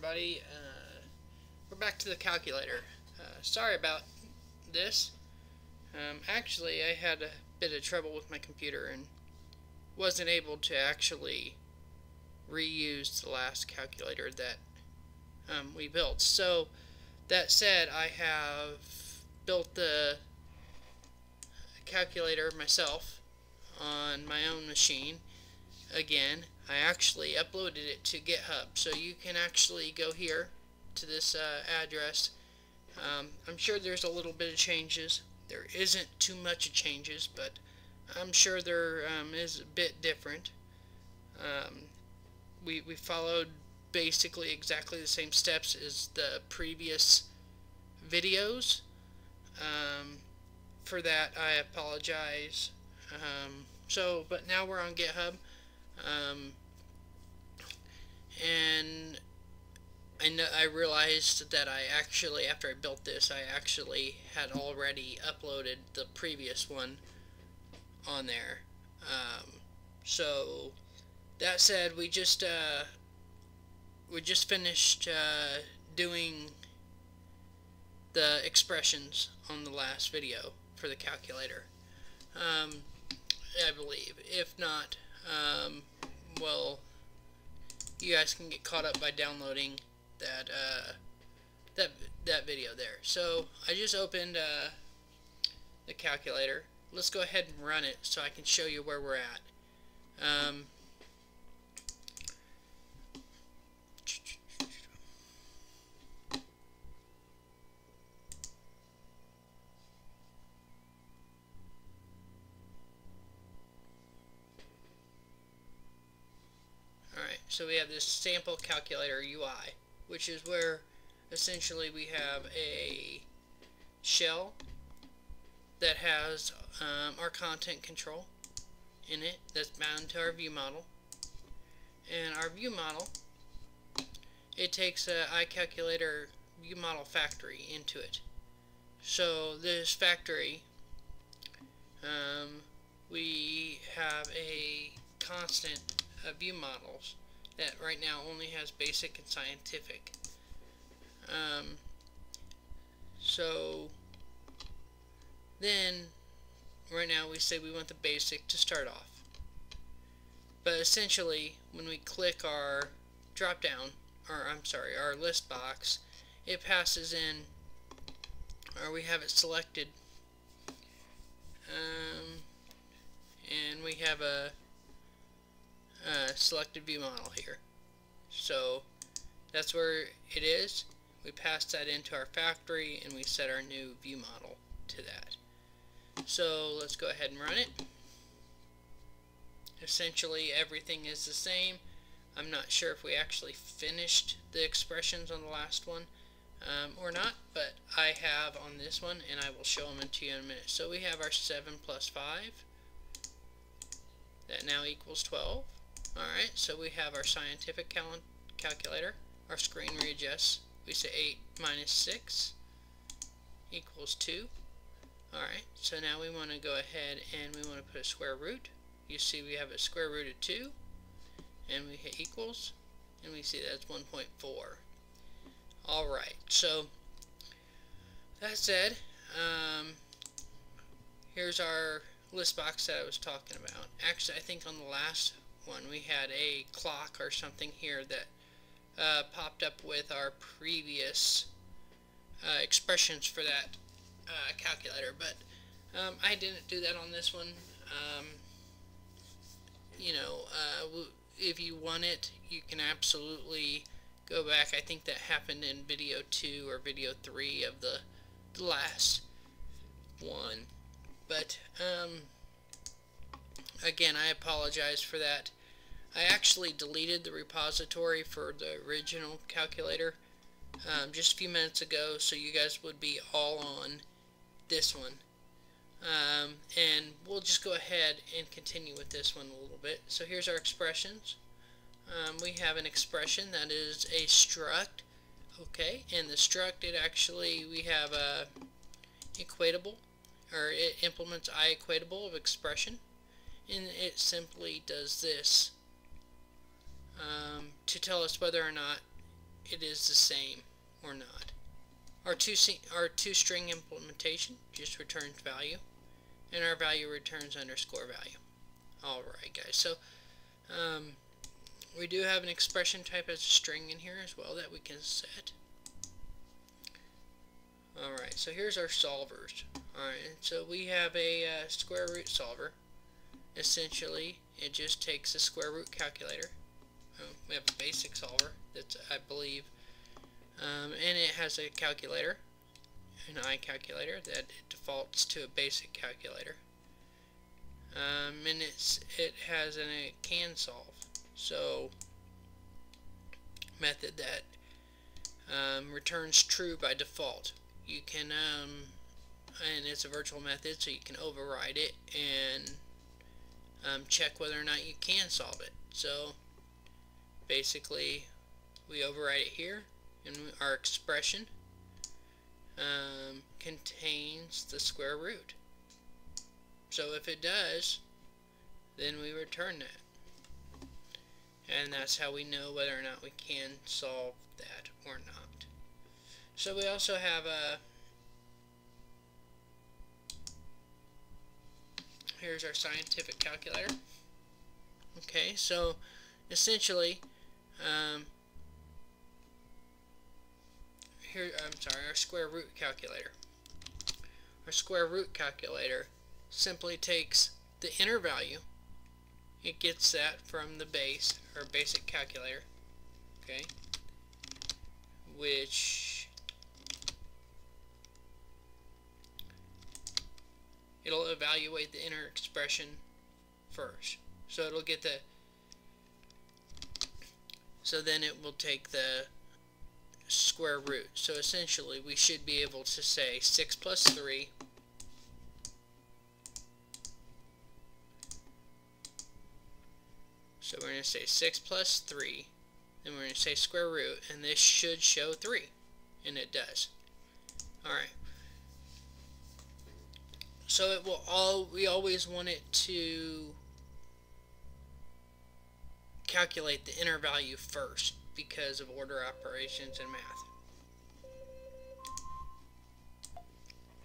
everybody. We're back to the calculator. Sorry about this. Actually, I had a bit of trouble with my computer and wasn't able to actually reuse the last calculator that we built. So, that said, I have built the calculator myself on my own machine. Again, I actually uploaded it to GitHub, so you can actually go here to this address. I'm sure there's a little bit of changes. There isn't too much changes, but I'm sure there is a bit different. We followed basically exactly the same steps as the previous videos. For that, I apologize. But now we're on GitHub. And I realized that I actually, after I built this, I actually had already uploaded the previous one on there. So that said, we just finished doing the expressions on the last video for the calculator. I believe. If not, well, you guys can get caught up by downloading that video there. So I just opened the calculator. Let's go ahead and run it so I can show you where we're at. So we have this sample calculator UI, which is where essentially we have a shell that has our content control in it that's bound to our view model. And our view model, it takes a iCalculator view model factory into it. So this factory, we have a constant of view models that right now only has basic and scientific. So then right now we say we want the basic to start off. But essentially when we click our drop down, or I'm sorry, our list box, it passes in, or we have it selected, and we have a selected view model here. So that's where it is. We pass that into our factory and we set our new view model to that. So let's go ahead and run it. Essentially everything is the same. I'm not sure if we actually finished the expressions on the last one or not, but I have on this one, and I will show them to you in a minute. So we have our 7 plus 5. That now equals 12. Alright, so we have our scientific calculator. Our screen readjusts. We say 8 minus 6 equals 2. Alright, so now we want to go ahead and we want to put a square root. You see we have a square root of 2, and we hit equals, and we see that's 1.4. Alright, so that said, here's our list box that I was talking about. Actually, I think on the last one we had a clock or something here that popped up with our previous expressions for that calculator, but I didn't do that on this one. If you want it, you can absolutely go back. I think that happened in video 2 or video 3 of the last one. But again, I apologize for that. I actually deleted the repository for the original calculator just a few minutes ago, so you guys would be all on this one. And we'll just go ahead and continue with this one a little bit. So here's our expressions. We have an expression that is a struct. Okay, and the struct, it actually, we have a equatable, or it implements iEquatable of expression, and it simply does this to tell us whether or not it is the same or not. Our two-string implementation just returns value, and our value returns underscore value. Alright guys, so we do have an expression type as a string in here as well that we can set. Alright, so here's our solvers. Alright, so we have a square root solver. Essentially, it just takes a square root calculator. We have a basic solver that's, I believe, and it has a calculator, an I calculator, that it defaults to a basic calculator. And it has a can solve, so method that returns true by default. You can, and it's a virtual method, so you can override it and check whether or not you can solve it. So basically, we override it here, and our expression contains the square root. So if it does, then we return that. And that's how we know whether or not we can solve that or not. So we also have here's our scientific calculator. Okay, so essentially, our square root calculator. Our square root calculator simply takes the inner value. It gets that from the base, or basic calculator, okay, which it'll evaluate the inner expression first. So it'll get the, so then it will take the square root. So essentially we should be able to say 6 plus 3 so we're going to say 6 plus 3, then we're going to say square root, and this should show 3, and it does. Alright, so it will we always want it to calculate the inner value first because of order operations in math.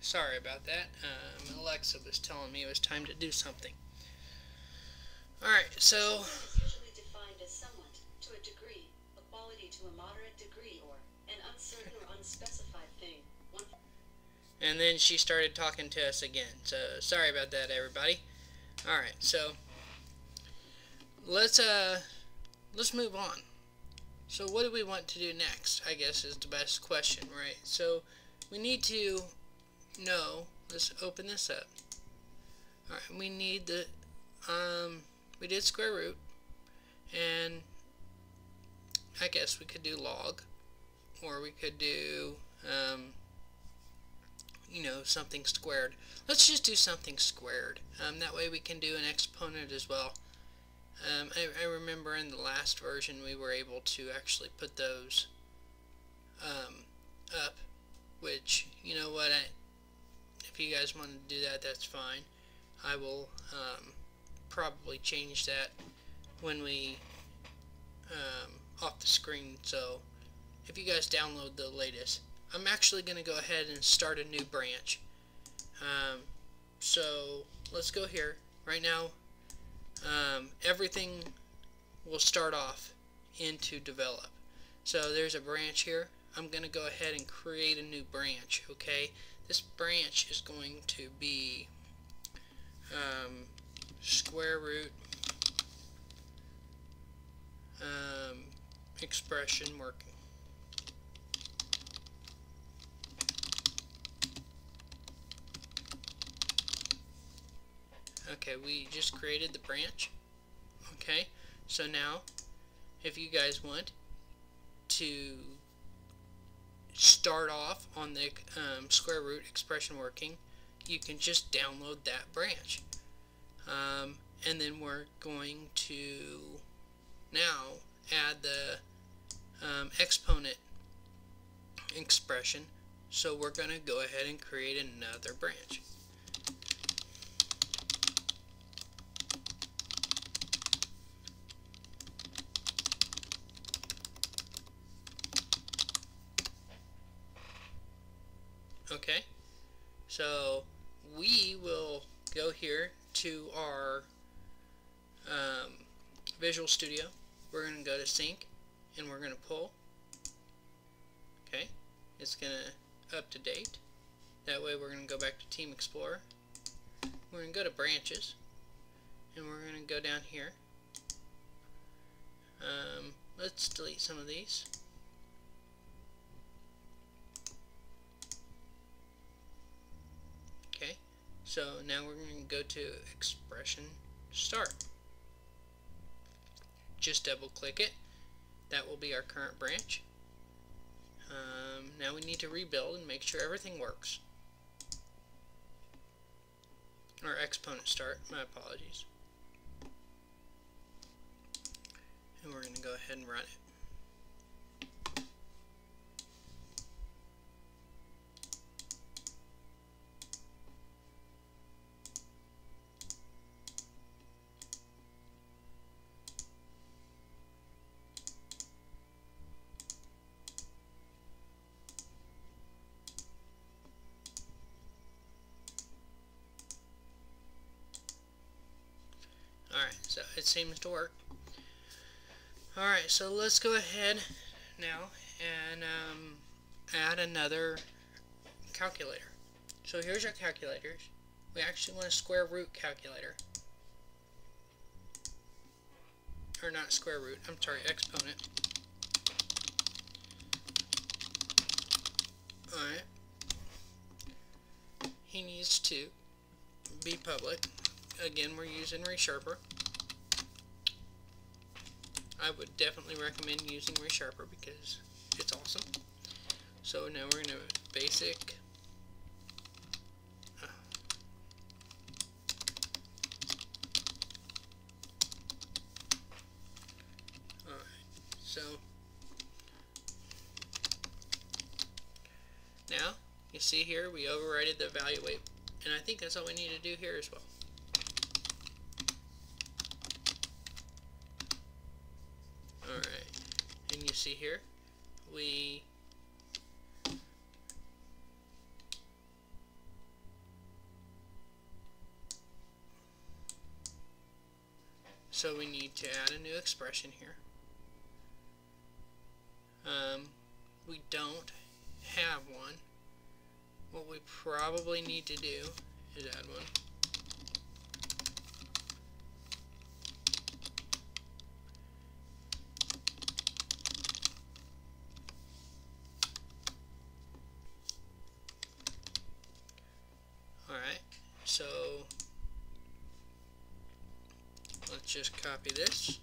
Sorry about that. Alexa was telling me it was time to do something. Alright, so It's usually defined as somewhat, to a degree, a quality to a moderate degree, or an uncertain or unspecified thing. And then she started talking to us again. So sorry about that, everybody. Alright, so let's move on. So what do we want to do next, I guess, is the best question, right? So we need to know, let's open this up. Alright, we need the we did square root, and I guess we could do log, or we could do you know, something squared. Let's just do something squared. That way we can do an exponent as well. I remember in the last version we were able to actually put those up, which, you know what, if you guys want to do that, that's fine. I will probably change that when we off the screen, so if you guys download the latest. I'm actually going to go ahead and start a new branch. So let's go here. Right now everything will start off into develop. So there's a branch here. I'm going to go ahead and create a new branch, okay? This branch is going to be square root expression working. Okay, we just created the branch. Okay, so now if you guys want to start off on the square root expression working, you can just download that branch. And then we're going to now add the exponent expression. So we're going to go ahead and create another branch. Okay, so we will go here to our Visual Studio. We're going to go to Sync, and we're going to pull. Okay, it's going to up to date. That way we're going to go back to Team Explorer. We're going to go to Branches, and we're going to go down here. Let's delete some of these. Okay, so now we're going to go to Expression Start. Just double click it. That will be our current branch. Now we need to rebuild and make sure everything works. Or Exponent Start, my apologies. And we're going to go ahead and run it. Alright, so it seems to work. Alright, so let's go ahead now and add another calculator. So here's our calculators. We actually want a square root calculator. Or not square root, I'm sorry, exponent. Alright. He needs to be public. Again, we're using ReSharper. I would definitely recommend using ReSharper because it's awesome. So now we're going to basic. Alright, so now you see here we overrided the evaluate, and I think that's all we need to do here as well. Alright, and you see here we need to add a new expression here. We don't have one. What we probably need to do is add one. Alright, so let's just copy this.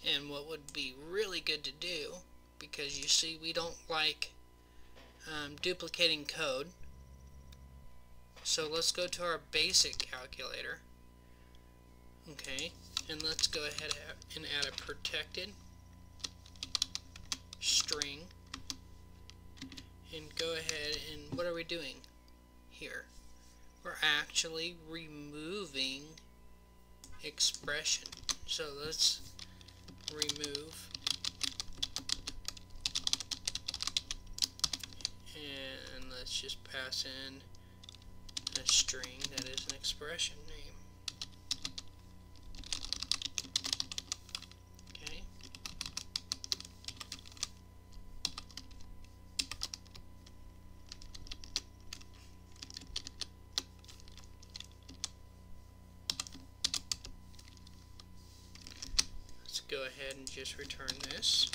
And what would be really good to do, because you see we don't like duplicating code, so let's go to our basic calculator. Okay, and let's go ahead and add a protected string, and go ahead and what are we doing here? We're actually removing expression. So let's remove, and let's just pass in a string that is an expression name. Okay. Let's go ahead and just return this.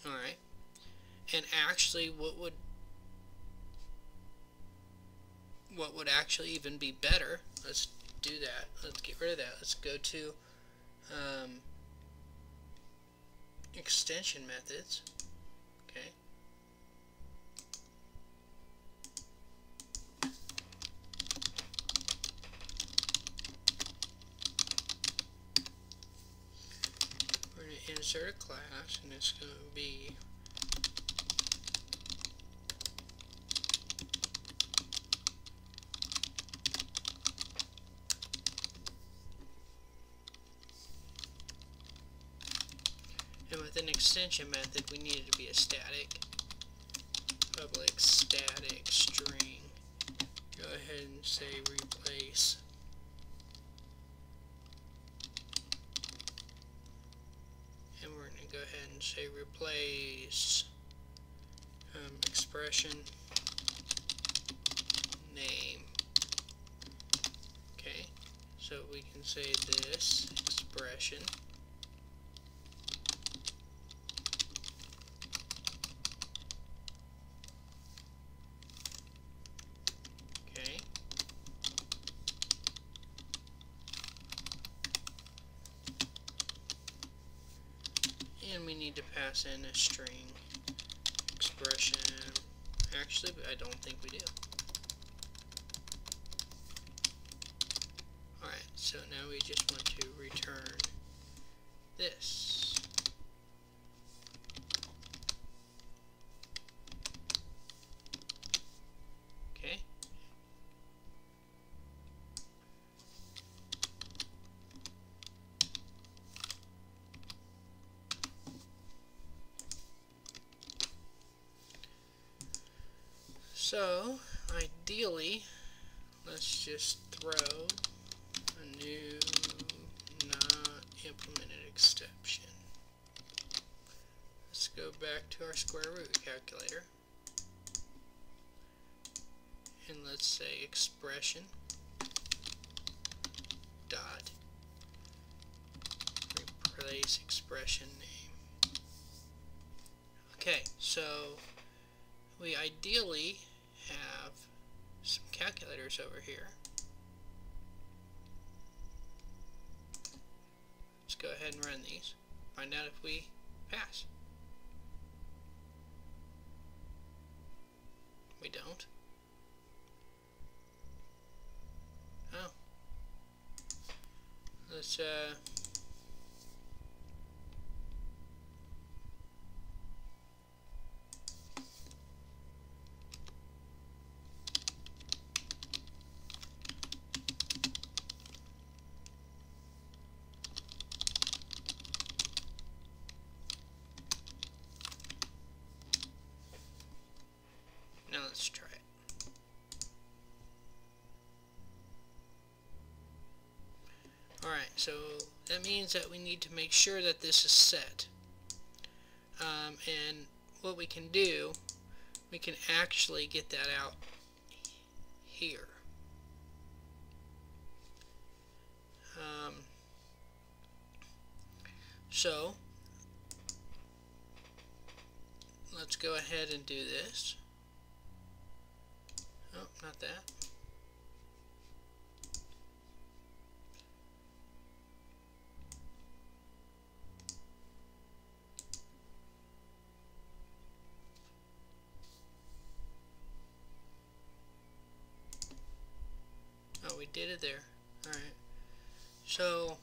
Alright, and actually what would what would actually even be better, let's do that. Let's get rid of that. Let's go to extension methods. Okay. We're going to insert a class, and it's going to be and with an extension method we need it to be a static public static string. Go ahead and say replace and we're going to go ahead and say replace expression name. Okay, so we can say this expression and we need to pass in a string expression. Actually, I don't think we do. Alright, so now we just want to return this. Okay. So, ideally, let's just throw a new not implemented exception. Let's go back to our square root calculator and let's say expression dot replace expression name. Okay, so we ideally have some calculators over here. Let's go ahead and run these. Find out if we pass. We don't. Oh. Let's now let's try it. Alright, so that means that we need to make sure that this is set. And what we can do, we can actually get that out here. So let's go ahead and do this. Oh, not that. Oh, we did it there. Alright. So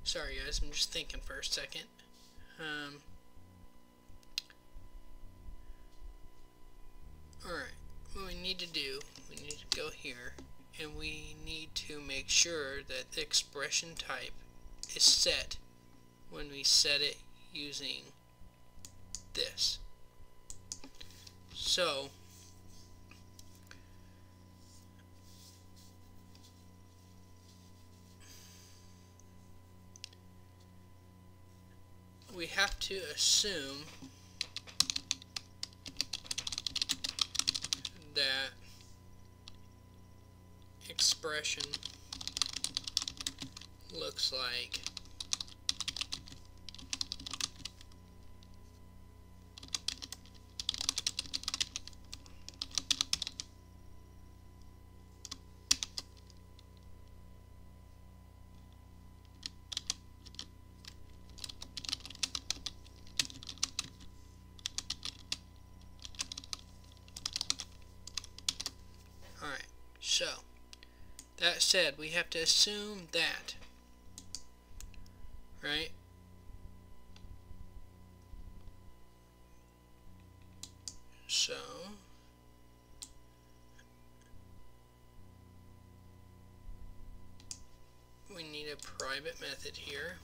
sorry guys, I'm just thinking for a second. Alright, what we need to do, we need to go here and we need to make sure that the expression type is set when we set it using this. So we have to assume that expression looks like So, that said, we have to assume that, right? So, we need a private method here.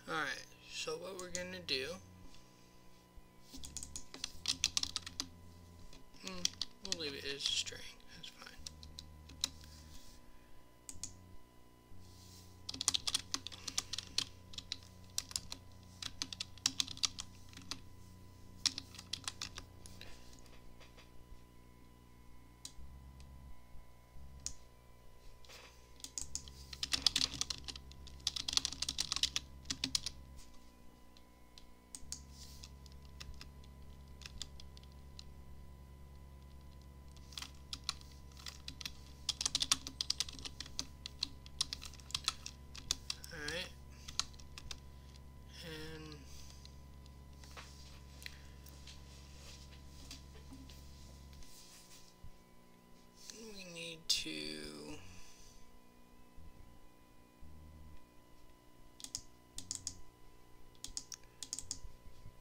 Alright, so what we're going to do, we'll leave it as a string, that's fine. Alright, and we need to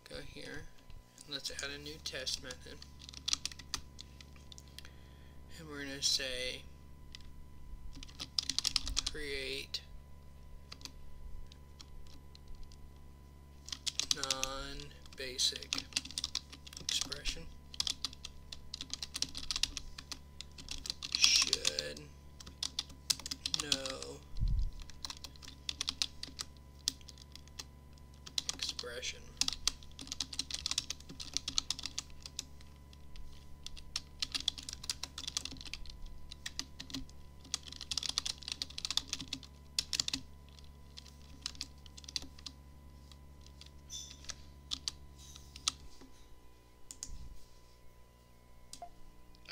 go here. Let's add a new test method. And we're going to say create non-basic expression should know expression.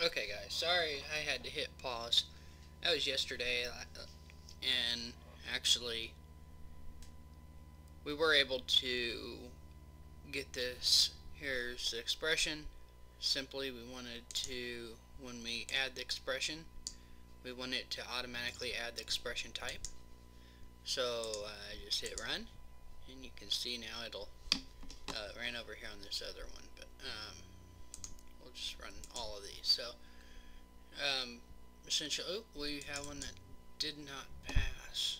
Okay guys, sorry I had to hit pause. That was yesterday, and actually we were able to get this. Here's the expression. Simply we wanted to, when we add the expression, we want it to automatically add the expression type. So I just hit run, and you can see now it'll ran over here on this other one, but we'll just run all of these. So essentially, oh, we have one that did not pass.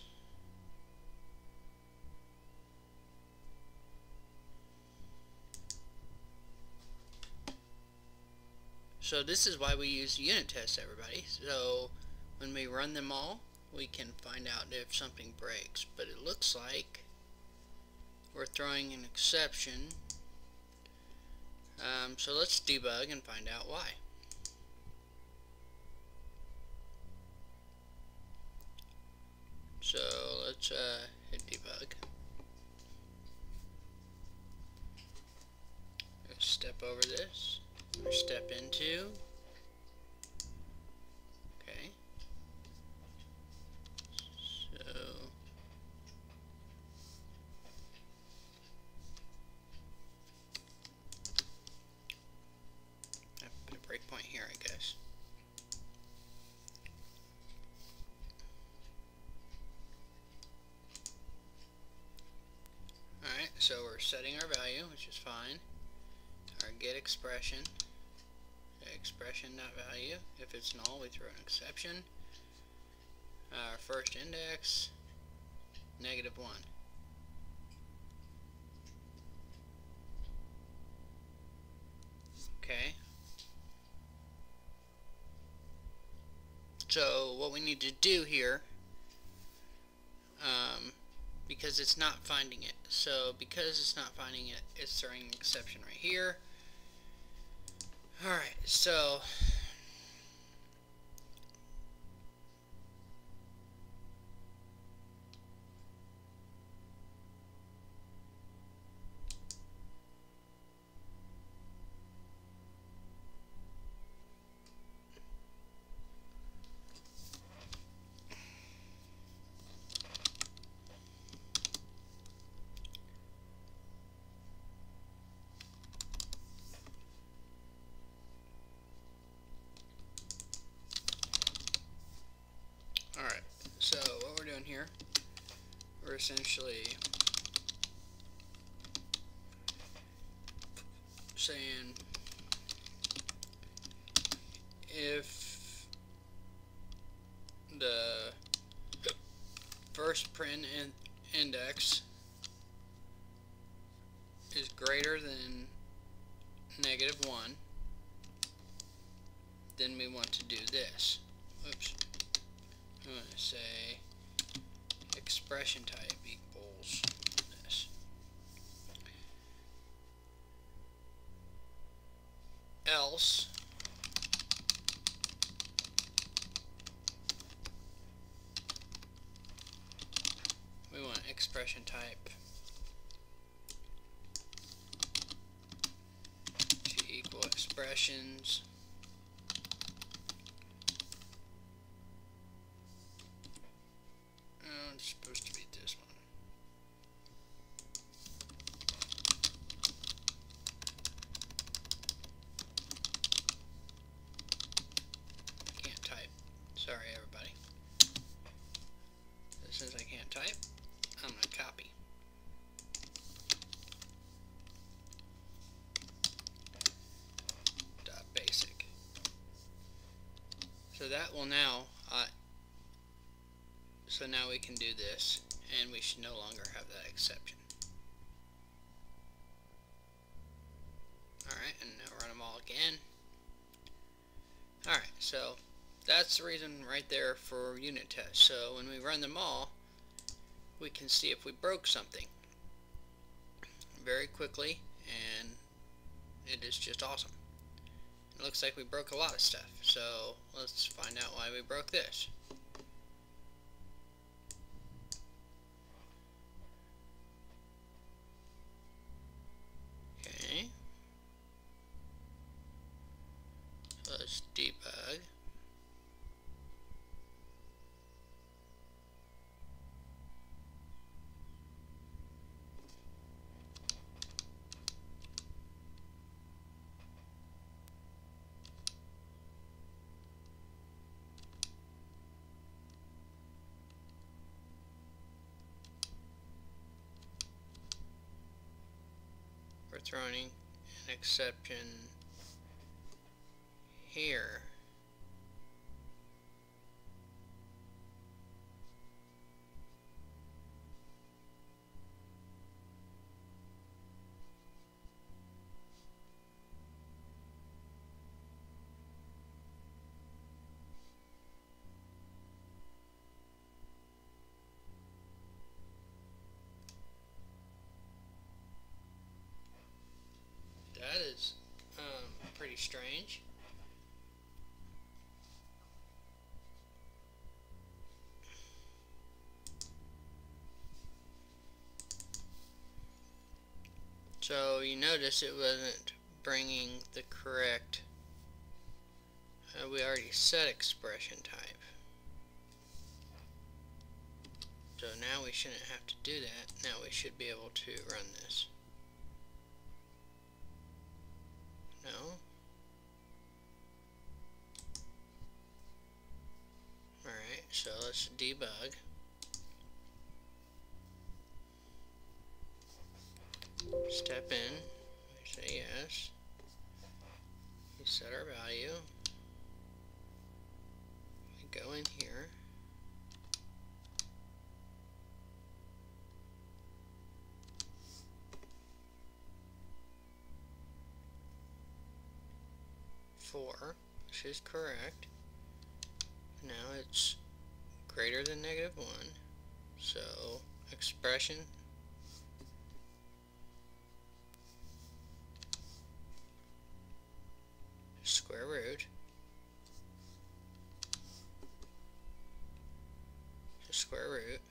So this is why we use unit tests, everybody. So when we run them all, we can find out if something breaks. But it looks like we're throwing an exception. So let's debug and find out why. So let's hit debug. Let's step over this, or step into. Okay. So I put a breakpoint here, I guess. Alright, so we're setting our value, which is fine. Our get expression, expression.value. If it's null, we throw an exception. Our first index, -1. Okay. So what we need to do here, because it's not finding it, so because it's not finding it, it's throwing an exception right here. Alright, so alright, so what we're doing here, we're essentially saying if the first print index is greater than -1, then we want to do this. Oops. I'm going to say expression type equals this. Else we want expression type to equal expressions it's supposed to be this one. I can't type. Sorry everybody. Since I can't type, I'm going to copy. .basic. So that will now, so now we can do this, and we should no longer have that exception. Alright, and now run them all again. Alright, so that's the reason right there for unit tests. So when we run them all, we can see if we broke something very quickly, and it is just awesome. It looks like we broke a lot of stuff, so let's find out why we broke this. Okay, let's debug. We're throwing an exception here. That is pretty strange. So you notice it wasn't bringing the correct, we already set expression type. So now we shouldn't have to do that. Now we should be able to run this. No. Alright, so let's debug. Step in, we say yes. We set our value. We go in here. Which is correct. Now it's greater than -1. So expression square root square root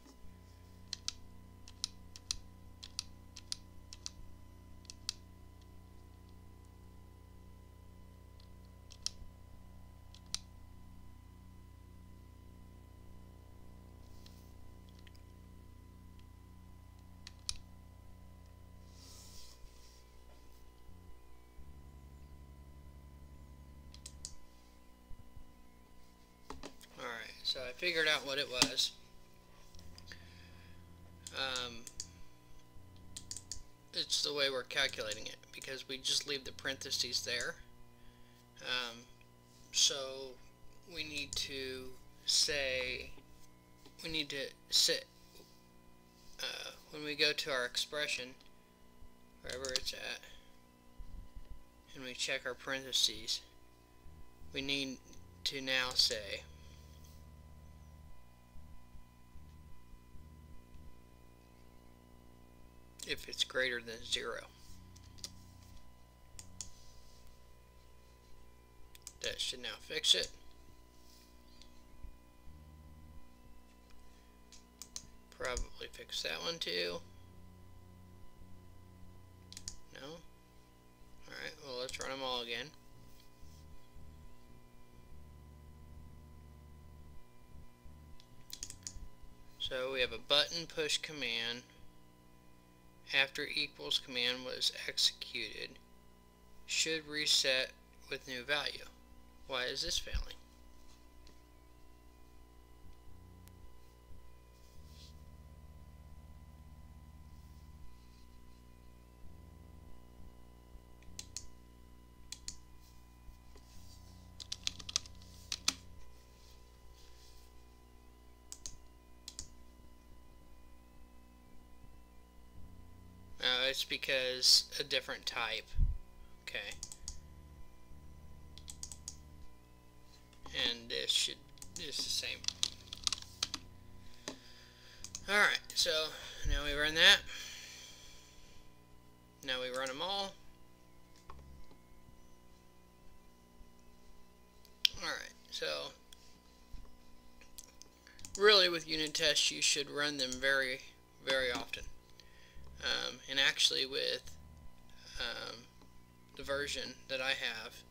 So I figured out what it was. It's the way we're calculating it, because we just leave the parentheses there. So we need to say, when we go to our expression, wherever it's at, and we check our parentheses, we need to now say if it's greater than 0. That should now fix it. Probably fix that one too. No? Alright, well, let's run them all again. So we have a button push command after equals command was executed should reset with new value. Why is this failing? It's because a different type. Okay. And this is the same. Alright, so now we run that. Now we run them all. Alright, so really with unit tests you should run them very, very often. And actually with the version that I have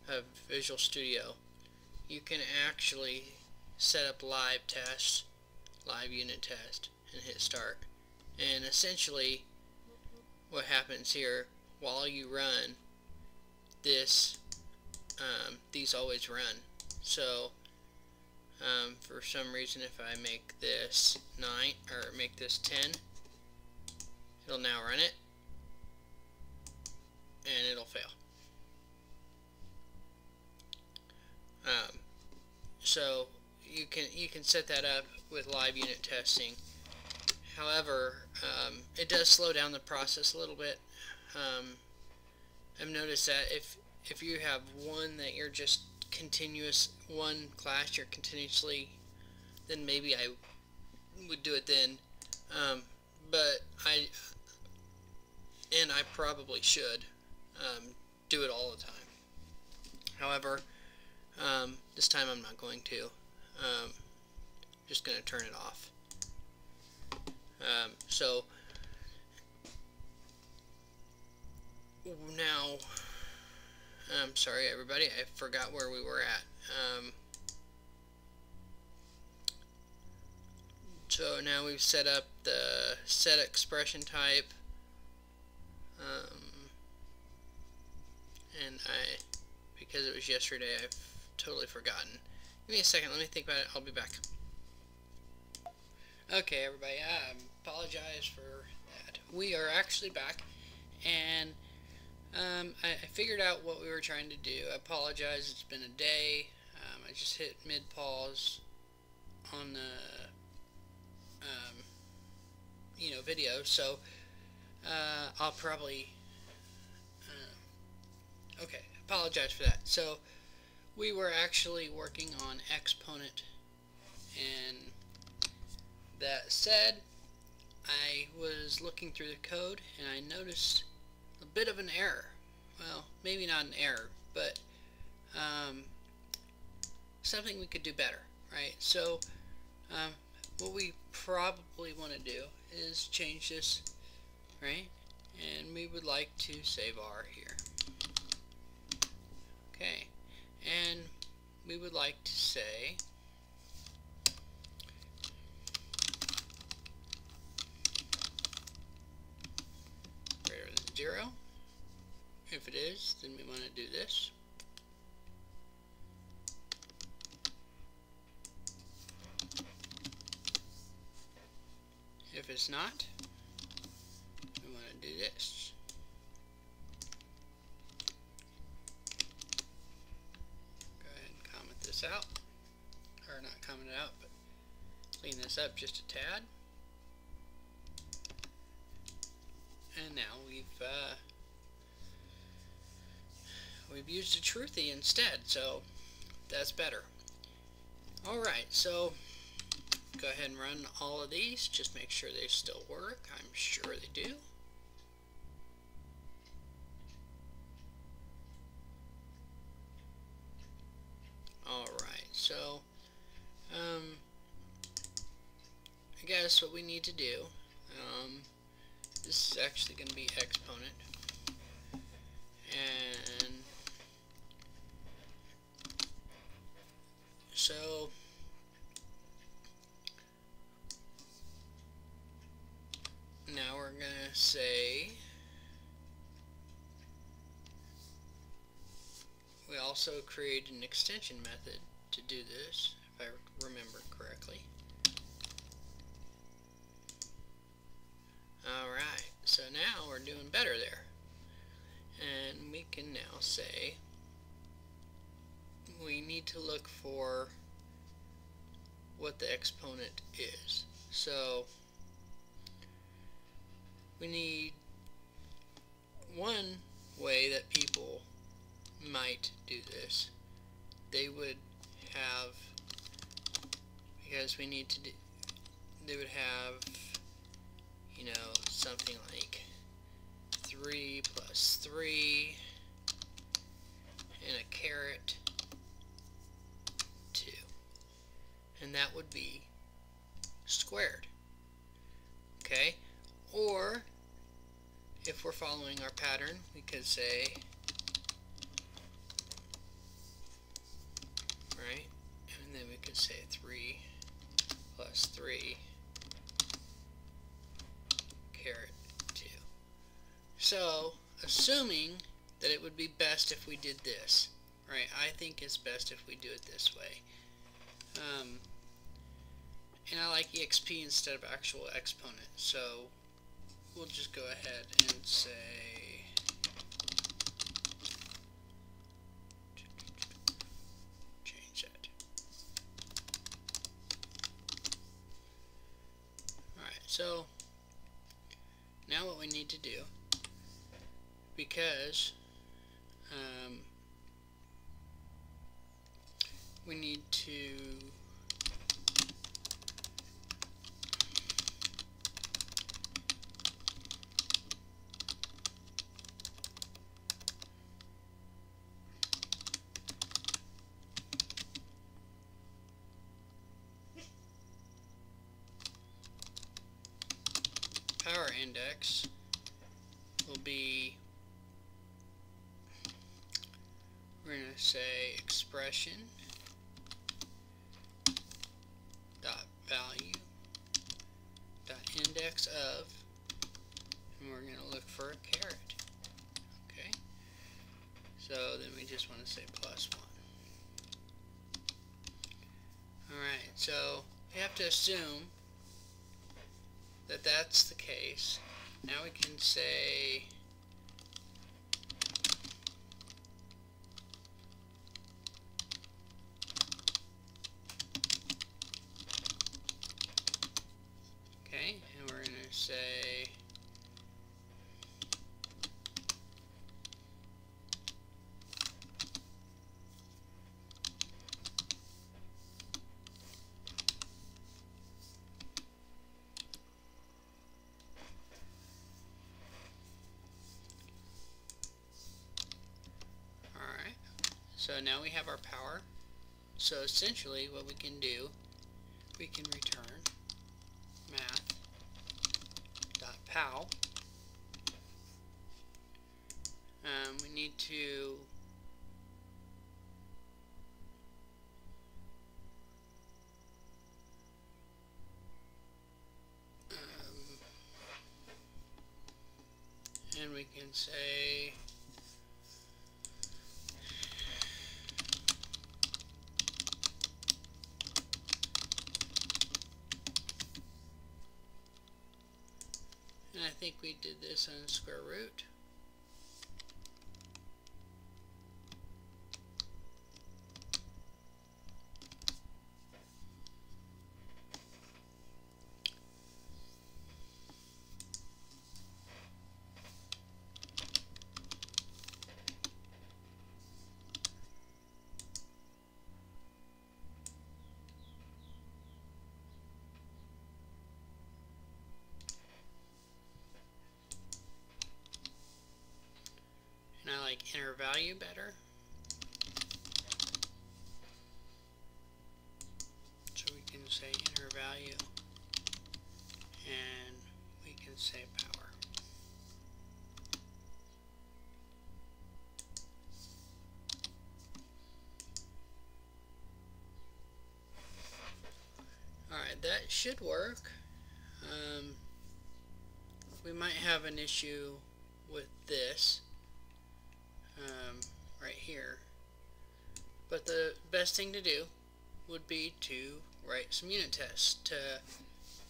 of Visual Studio, you can actually set up live tests, live unit test, and hit start. And essentially what happens here, while you run this, these always run. So for some reason, if I make this 9 or make this 10, it'll now run it and it'll fail. So you can set that up with live unit testing. However, it does slow down the process a little bit. I've noticed that if you have one that you're just one class you're continuously, then maybe I would do it then. But I probably should do it all the time. However, this time I'm not going to. Just going to turn it off. So now, I'm sorry everybody, I forgot where we were at. So now we've set up the set expression type, and because it was yesterday, I've totally forgotten. Give me a second, let me think about it, I'll be back. Okay everybody, I apologize for that. We are actually back, and I figured out what we were trying to do. I apologize, it's been a day. I just hit mid-pause on the video, so I'll probably okay, apologize for that. So we were actually working on Exponent And that said, I was looking through the code and I noticed a bit of an error. Well, maybe not an error, but something we could do better, right? So what we probably want to do is change this, right? And we would like to save R here. Okay, and we would like to say greater than 0. If it is, then we want to do this. If it's not, we want to do this. Go ahead and comment this out. Or not comment it out, but clean this up just a tad. And now we've used a truthy instead, so that's better. Alright, so go ahead and run all of these. Just make sure they still work. I'm sure they do. Alright, so I guess what we need to do, this is actually going to be exponent, and so now we're going to say we also create an extension method to do this, if I remember correctly. Alright, so now we're doing better there. And we can now say we need to look for what the exponent is. So we need one way that people might do this. They would have, because we need to do, they would have, you know, something like 3 plus 3 and a caret 2, and that would be squared. Okay, or if we're following our pattern, we could say, right, and then we could say 3 plus 3 caret 2. So, assuming that it would be best if we did this, right? I think it's best if we do it this way. And I like EXP instead of actual exponent, so we'll just go ahead and say change that. Alright, so now what we need to do, because we need to power index will be, we're going to say expression dot value dot index of, and we're going to look for a caret. Okay, so then we just want to say plus 1. Alright, so we have to assume that that's the case. Now we can say okay, and we're going to say So now we have our power. So essentially what we can do, we can return math.pow. We need to and we can say and I think we did this on square root. And I like inner value better. So we can say inner value and we can say power. Alright, that should work. We might have an issue with this right here, but the best thing to do would be to write some unit tests to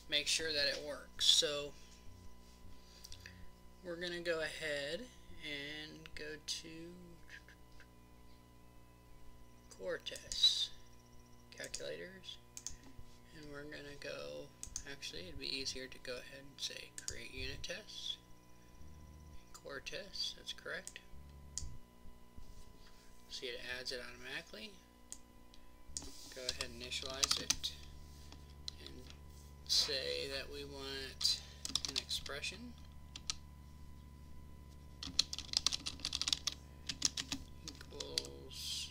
make sure that it works. So we're going to go ahead and go to core tests, calculators, and we're going to go, actually it'd be easier to go ahead and say create unit tests, core tests, that's correct. See, it adds it automatically. Go ahead and initialize it and say that we want an expression equals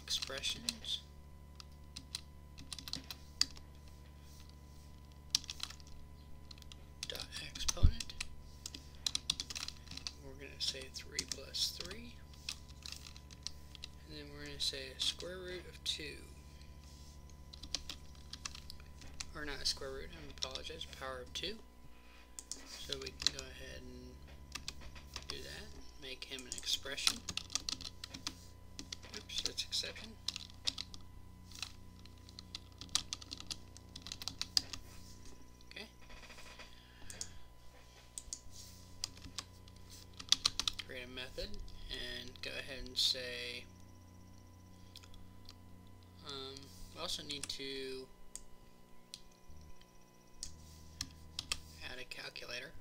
expressions dot exponent. We're going to say 3 plus 3, and then we're going to say a square root of 2, or not a square root, I apologize, power of 2. So we can go ahead and do that, make him an expression. Oops, that's exception. Okay. Create a method and go ahead and say we also need to add a calculator.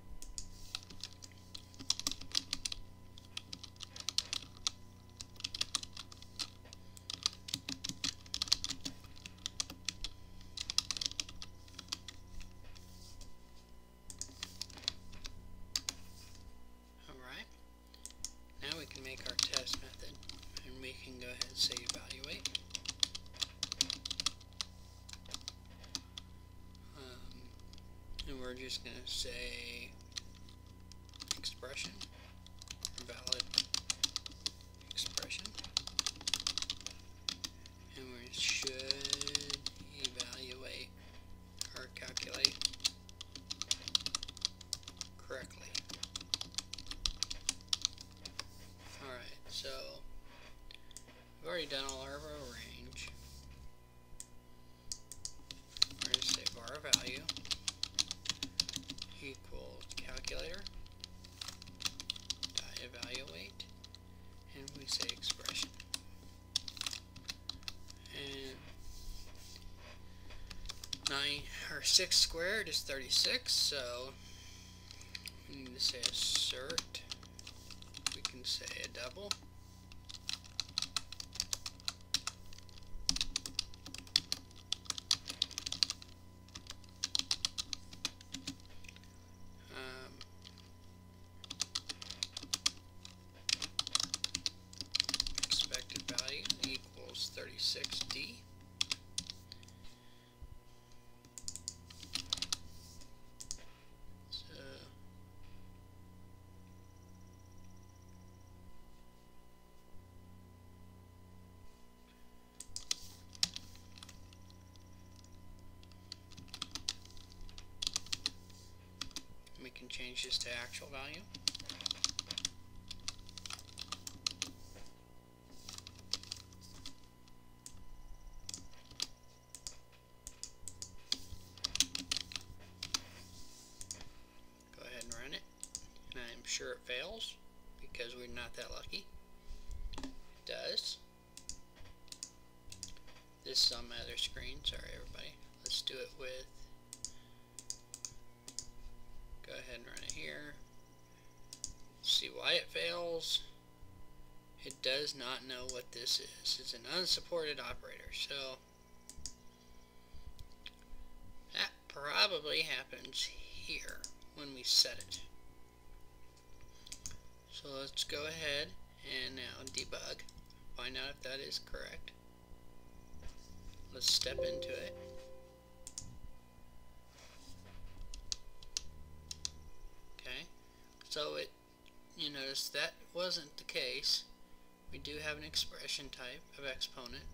Alright, now we can make our test method and we can go ahead and say evaluate. And we're just going to say expression, valid expression, and we should evaluate or calculate correctly. Alright, so we've already done all our range. We're going to say var value equals calculator dot evaluate, and we say expression, and 6 squared is 36, so we need to say assert. We can say a double, can change this to actual value. Go ahead and run it. And I'm sure it fails because we're not that lucky. It does. This is on my other screen. Sorry, everybody. Let's do it with. Go ahead and run it here. See why it fails. It does not know what this is. It's an unsupported operator. So that probably happens here when we set it. So let's go ahead and now debug. Find out if that is correct. Let's step into it. Okay, so you notice that wasn't the case. We do have an expression type of exponent.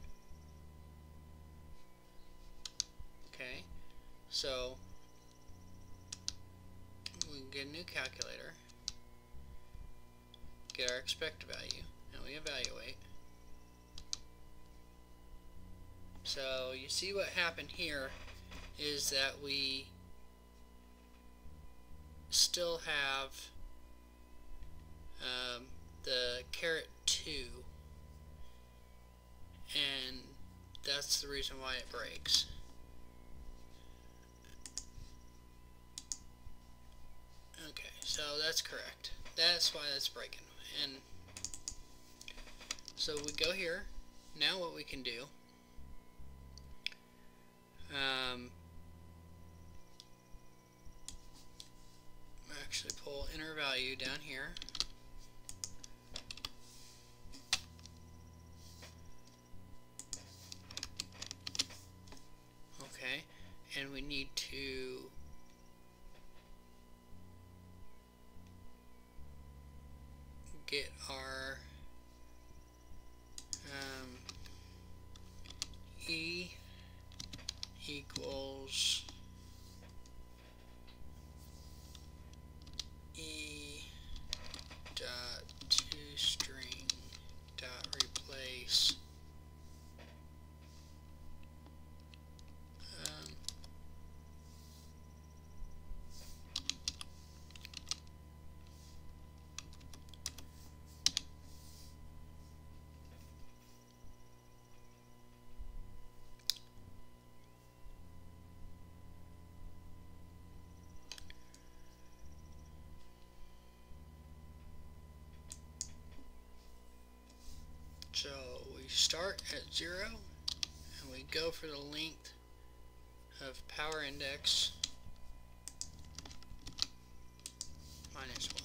Okay, so we can get a new calculator, get our expected value, and we evaluate. So you see what happened here is that we still have the caret 2, and that's the reason why it breaks. Okay, so that's correct. That's why that's breaking. And so we go here. Now what we can do, actually pull inner value down here. Okay, and we need to get our E equals E dot toString dot replace so we start at 0 and we go for the length of power index minus 1.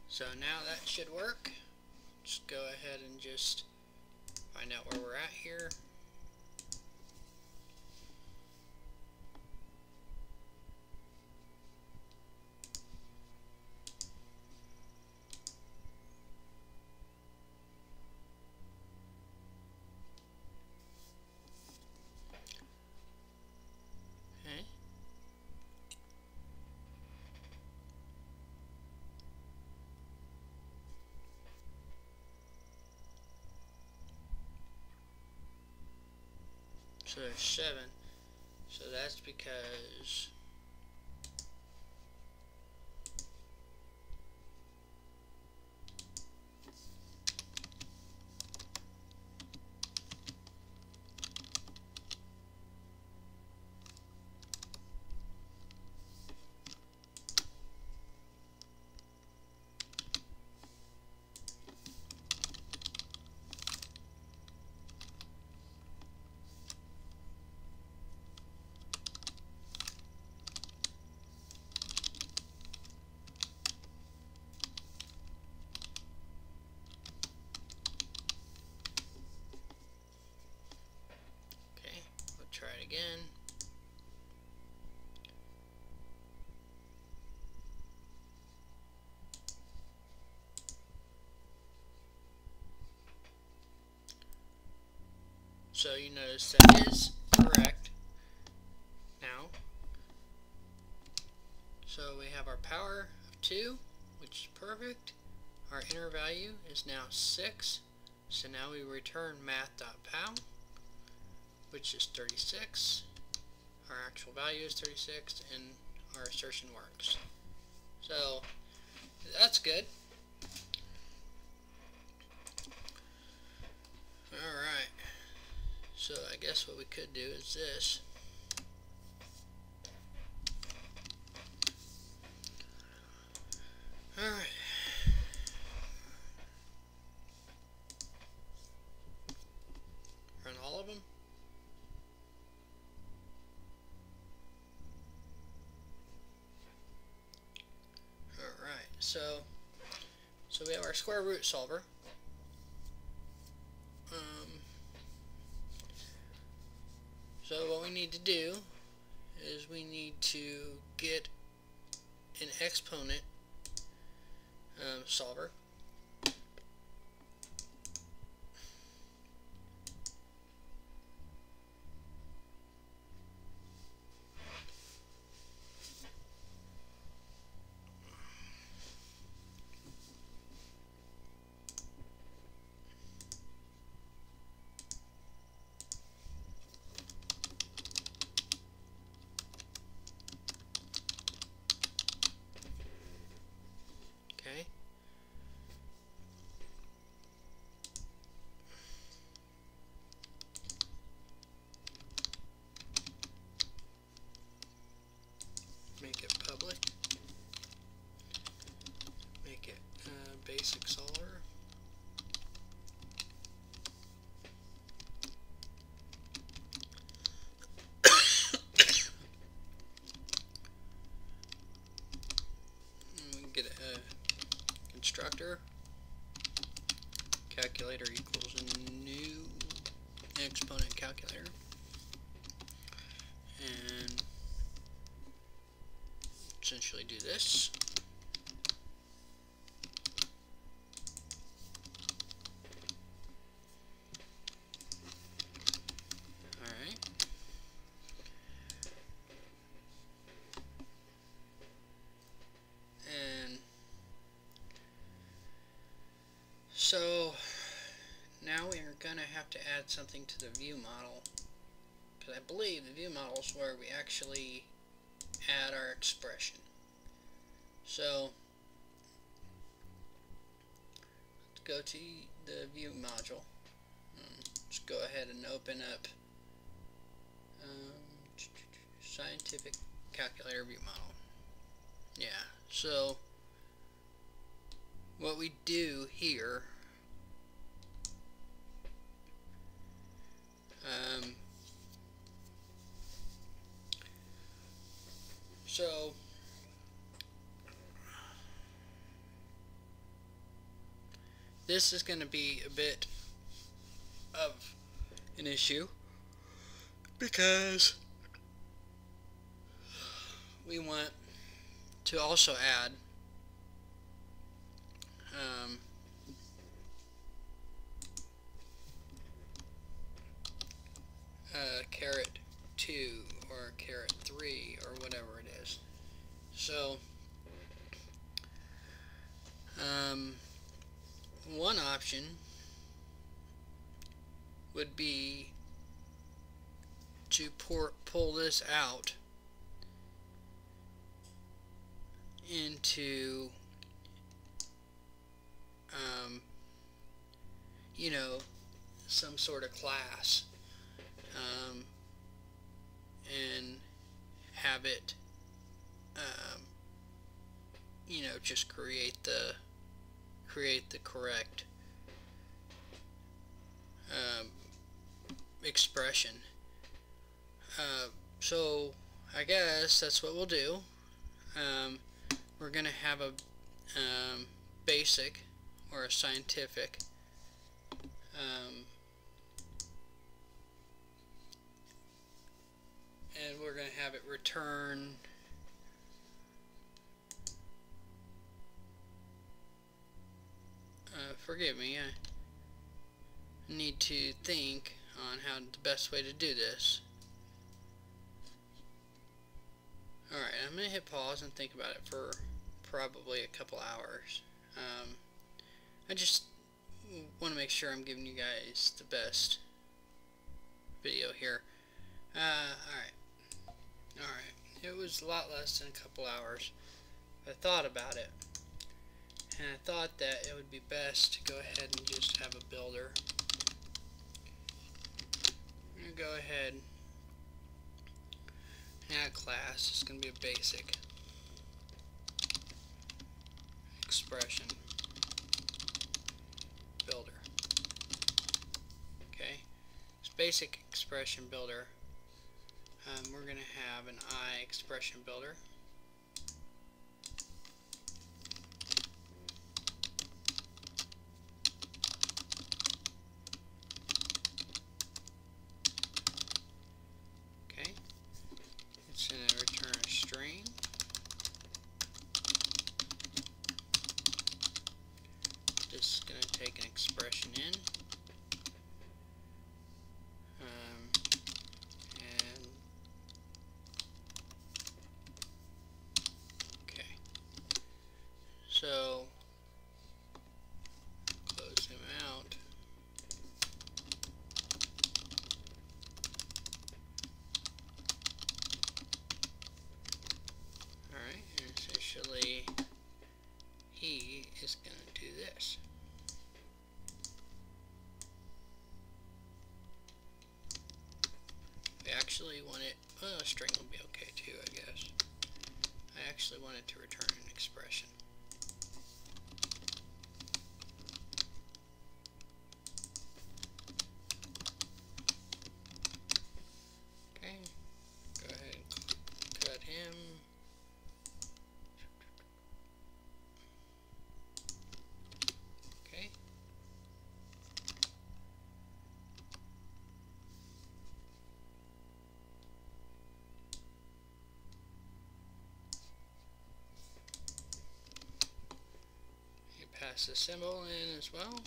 So now that should work. Let's go ahead and just find out where we're at here. Okay. So there's 7. So that's because try it again. So you notice that is correct now. So we have our power of 2, which is perfect. Our inner value is now 6. So now we return math.pow, which is 36. Our actual value is 36, and our assertion works. So that's good. Alright, so I guess what we could do is this. Alright. Run all of them. Alright, so we have our square root solver. So what we need to do is we need to get an exponent solver. Okay. Make it public. Make it basic solver. Get a constructor. Calculator equals a new exponent calculator. And essentially do this. Alright. And so now we are going to have to add something to the view model, because I believe the view model is where we actually add our expression. So let's go to the view module. Let's go ahead and open up scientific calculator view model. Yeah, so what we do here, so this is going to be a bit of an issue because we want to also add caret 2 or caret 3 or whatever it is. So one option would be to pull this out into you know, some sort of class, and have it you know, just create the correct expression. So I guess that's what we'll do. We're gonna have a basic or a scientific and we're going to have it return forgive me, I need to think on how the best way to do this. Alright, I'm going to hit pause and think about it for probably a couple hours. I just want to make sure I'm giving you guys the best video here. Alright, it was a lot less than a couple hours. I thought about it, and I thought that it would be best to go ahead and just have a builder. I'm going to go ahead and add a class. It's going to be a basic expression builder. Okay, this basic expression builder, we're going to have an I expression builder. Okay, it's going to return a string. This is going to take an expression in. So, close him out. Alright, and essentially he is going to do this. We actually want it, well, a string will be okay too, I guess. I actually want it to return an expression. Him. Okay. You pass the symbol in as well.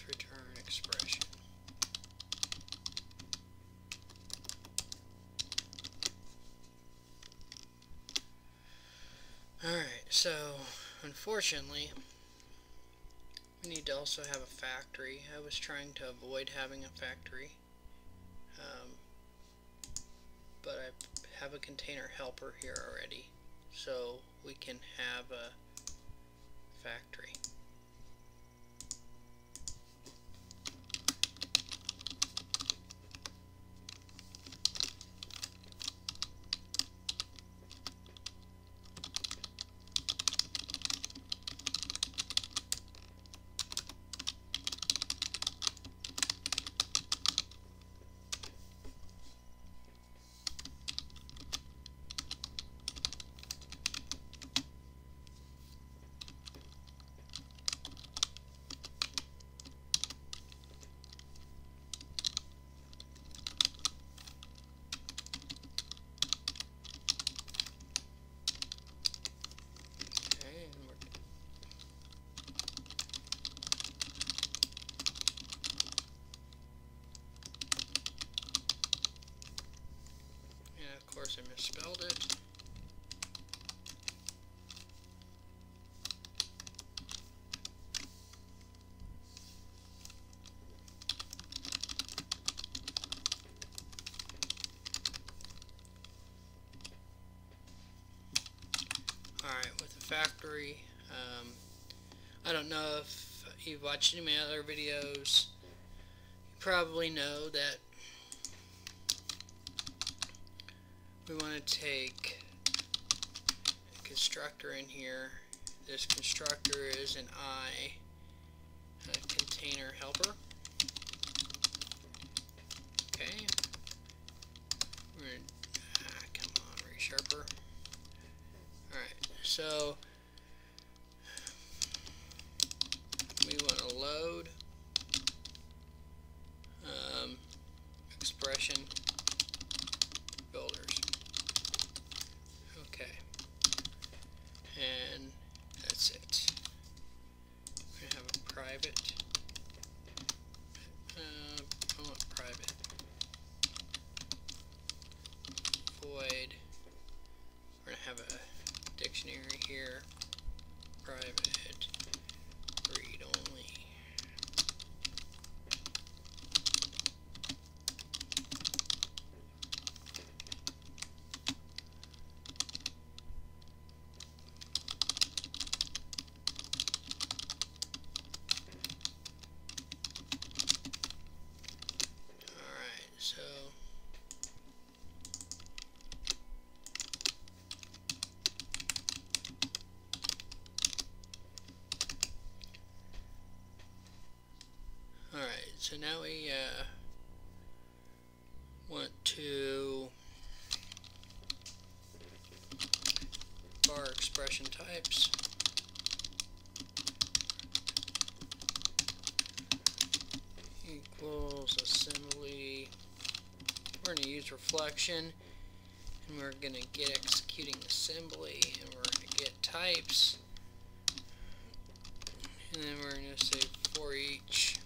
Return expression. Alright, so unfortunately we need to also have a factory. I was trying to avoid having a factory, but I have a container helper here already, so we can have a factory. factory. I don't know if you've watched any of my other videos. You probably know that we want to take a constructor in here. This constructor is an a container helper. Okay. We're gonna, come on, resharper. Alright, so we want to load expression builders. Okay, and that's it. We're going to have a private. I want private void. We're going to have a dictionary here. Private read only. Alright, so so now we want to bar expression types. Equals assembly. We're going to use reflection, and we're going to get executing assembly, and we're going to get types, and then we're going to say for each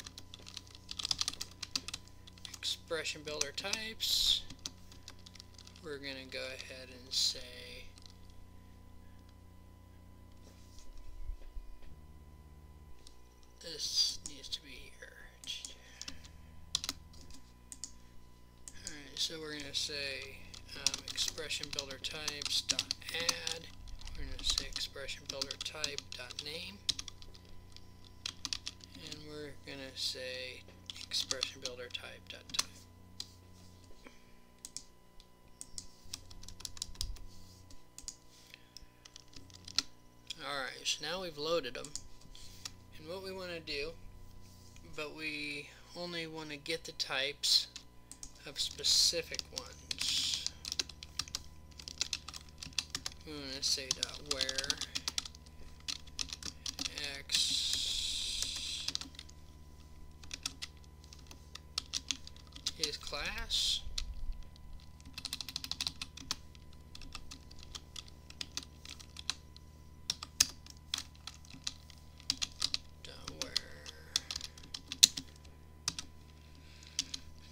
expression builder types, we're going to go ahead and say this needs to be here. Alright, so we're going to say expression builder types dot add. We're going to say expression builder type dot name, and we're going to say expression builder type dot type. Alright, so now we've loaded them, and what we want to do, but we only want to get the types of specific ones. We want to say dot where x is class,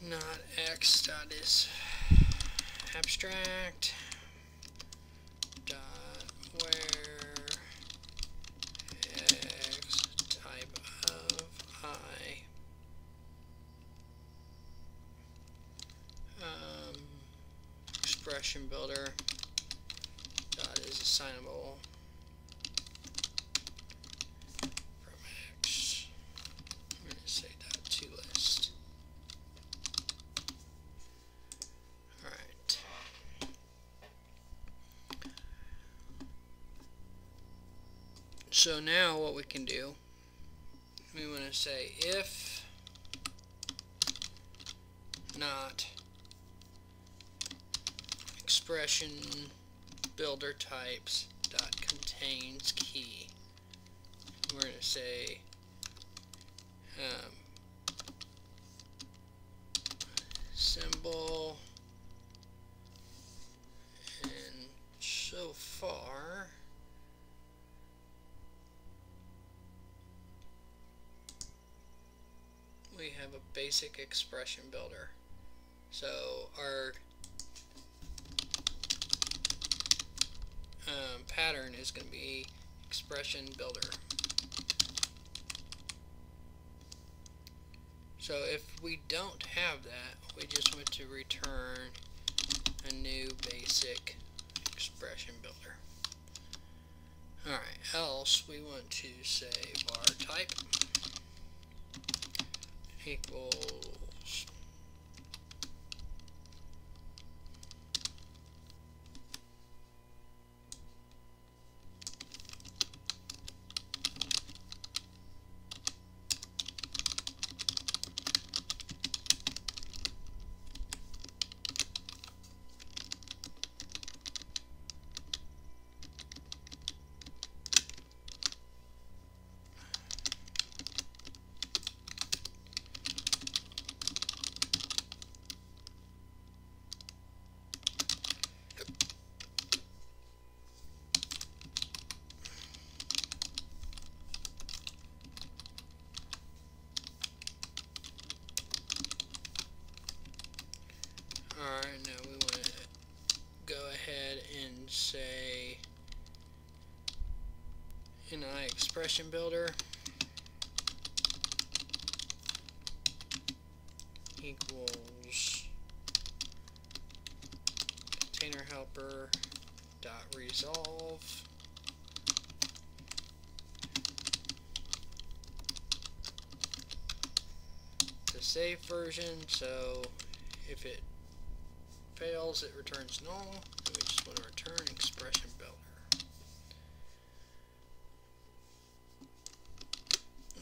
not x dot is abstract, dot where x type of I, expression builder dot is assignable from x. I'm going to say dot to list. Alright. So now what we can do, we want to say if not expression builder types dot contains key. We're going to say symbol, and so far we have a basic expression builder. So our pattern is going to be expression builder. So if we don't have that, we just want to return a new basic expression builder. Alright. else we want to say var type equals Alright, now we want to go ahead and say an expression builder equals container helper dot resolve the safe version, so if it fails, it returns null, and we just want to return expression builder.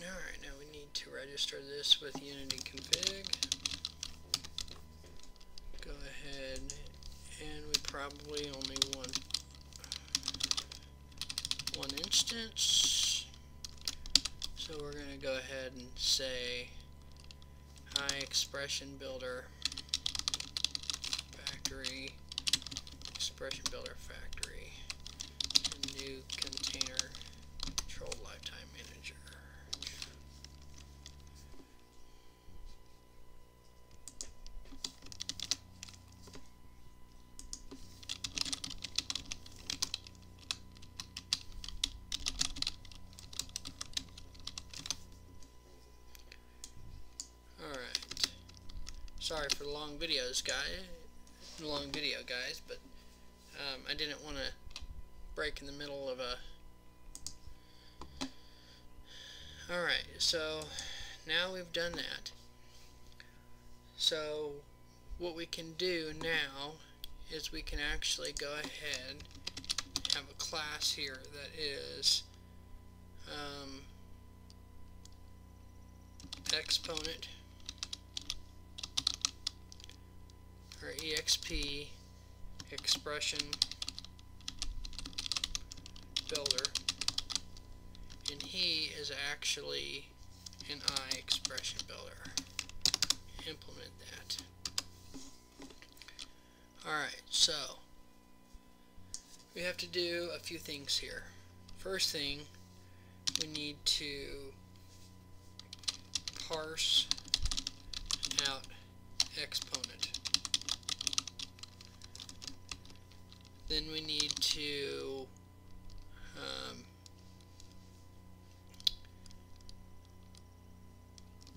Alright, now we need to register this with Unity config. Go ahead, and we probably only want one instance, so we're going to go ahead and say expression builder factory, expression builder factory, and new container control lifetime manager. Alright. Sorry for the long videos, guys, but I didn't want to break in the middle of a... Alright, so now we've done that. So what we can do now is we can actually go ahead and have a class here that is Exponent or EXP Expression Builder, and he is actually an expression builder. Implement that. Alright, so we have to do a few things here. First thing, we need to parse out exponent. Then we need to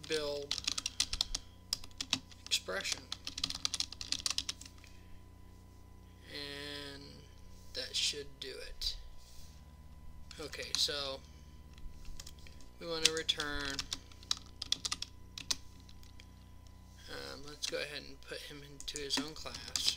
build expression, and that should do it. Okay, so we want to return, let's go ahead and put him into his own class.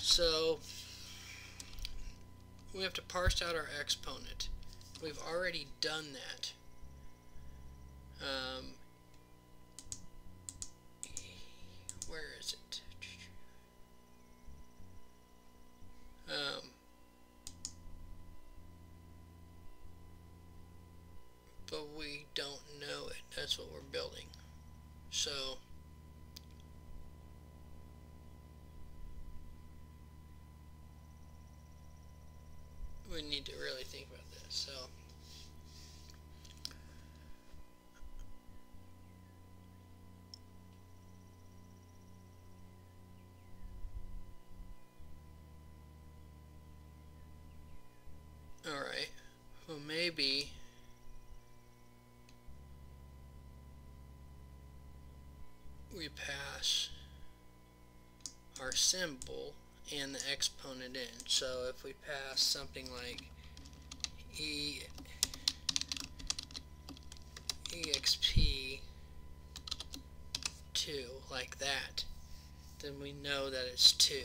So we have to parse out our exponent. We've already done that. Where is it? But we don't know it. That's what we're building. So we need to really think about this. So alright, well maybe we pass our symbol and the exponent in. So if we pass something like exp 2 like that, then we know that it's 2.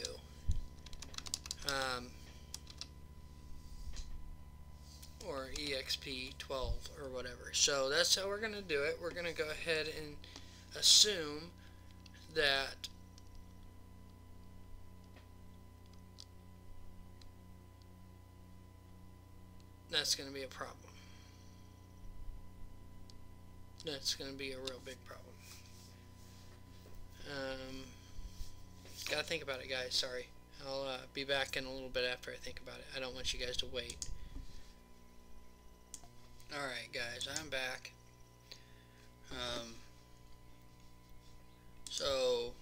Or exp 12 or whatever. So that's how we're going to do it. We're going to go ahead and assume that that's going to be a problem. That's going to be a real big problem. Gotta think about it, guys. Sorry. I'll be back in a little bit after I think about it. I don't want you guys to wait. Alright, guys, I'm back. So,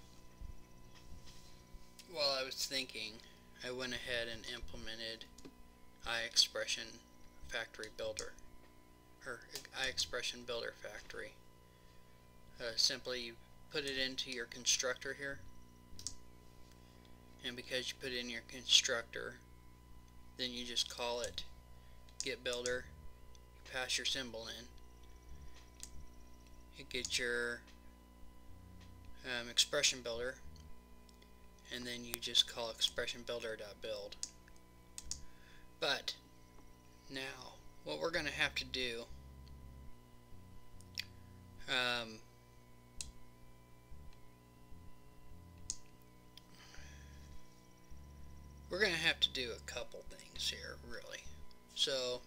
while I was thinking, I went ahead and implemented iExpression Factory Builder, or iExpression Builder Factory. Simply you put it into your constructor here, and because you put it in your constructor, then you just call it get builder, you pass your symbol in, you get your expression builder, and then you just call expression builder.build. But now what we're going to have to do, we're going to have to do a couple things here, really. So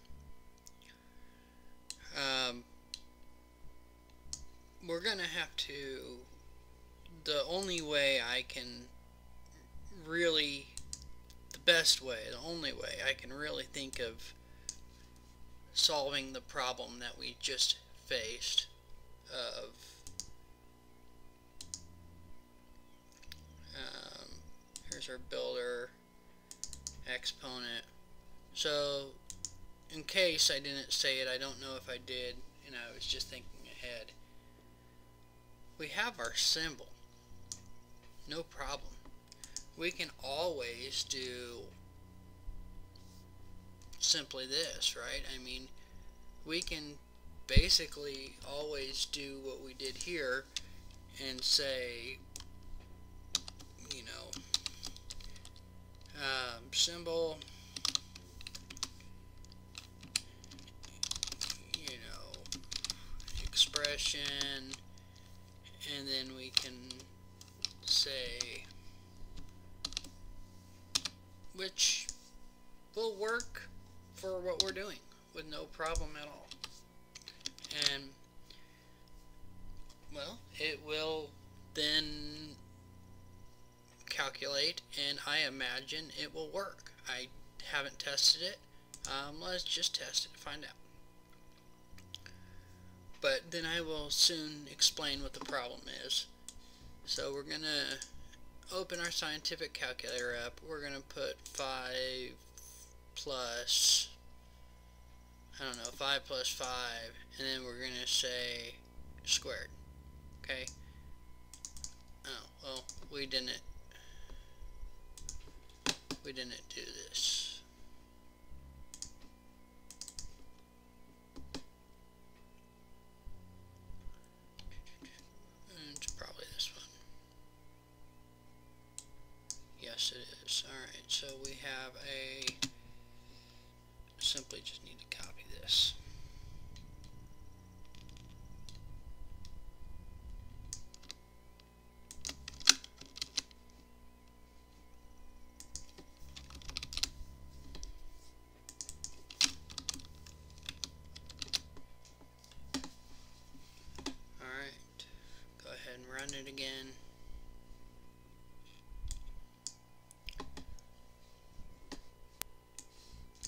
we're going to have to, the only way I can really, the best way, the only way I can really think of solving the problem that we just faced of here's our builder exponent. So in case I didn't say it, I don't know if I did and I was just thinking ahead, we have our symbol, no problem. We can always do simply this, right? I mean, we can basically always do what we did here and say, you know, symbol, you know, expression, and then we can say, which will work for what we're doing with no problem at all. And well, it will then calculate, and I imagine it will work. I haven't tested it. Let's just test it to find out. But then I will soon explain what the problem is. So we're going to open our scientific calculator up. We're going to put 5 plus, I don't know, 5 plus 5, and then we're going to say squared. Okay? Oh, well, we didn't do this. It's probably this one. Yes, it is. Alright, so we have simply just need to copy this. Go ahead and run it again.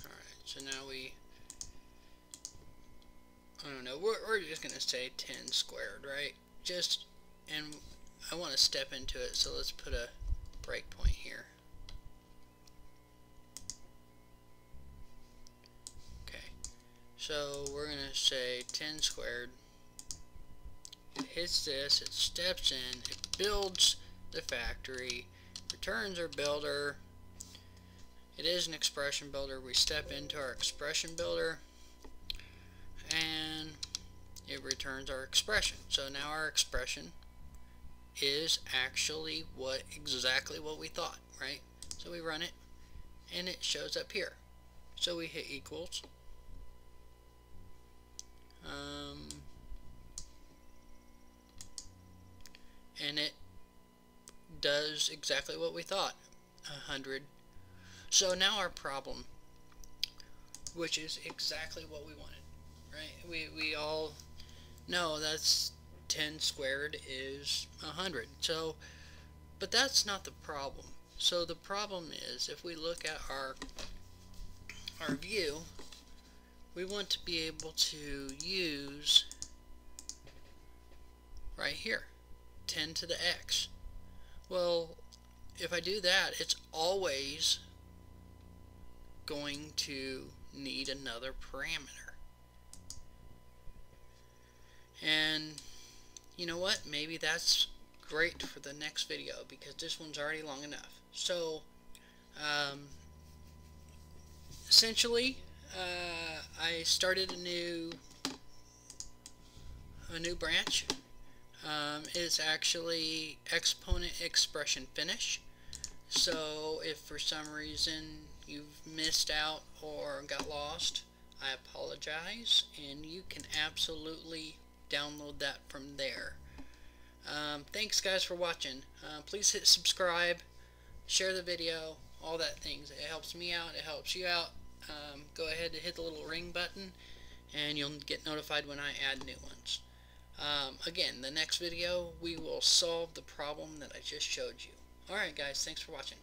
Alright, so now I don't know, we're just going to say 10 squared, right? And I want to step into it, so let's put a breakpoint here. Okay, so we're going to say 10 squared it hits this, it steps in, it builds the factory, returns our builder. It is an expression builder. We step into our expression builder and it returns our expression. So now our expression is actually exactly what we thought, right? So we run it and it shows up here. So we hit equals. And it does exactly what we thought, 100. So now our problem, which is exactly what we wanted, right? We all know that's 10 squared is 100. So, but that's not the problem. So the problem is, if we look at our view, we want to be able to use right here 10 to the x. Well, if I do that, it's always going to need another parameter. And you know what? Maybe that's great for the next video, because this one's already long enough. So essentially, I started a new branch. It's actually Exponent Expression Finish. So if for some reason you've missed out or got lost, I apologize, and you can absolutely download that from there. Thanks guys for watching. Please hit subscribe, share the video, all that things. It helps me out, it helps you out. Go ahead and hit the little ring button and you'll get notified when I add new ones. Again, the next video we will solve the problem that I just showed you. Alright guys, thanks for watching.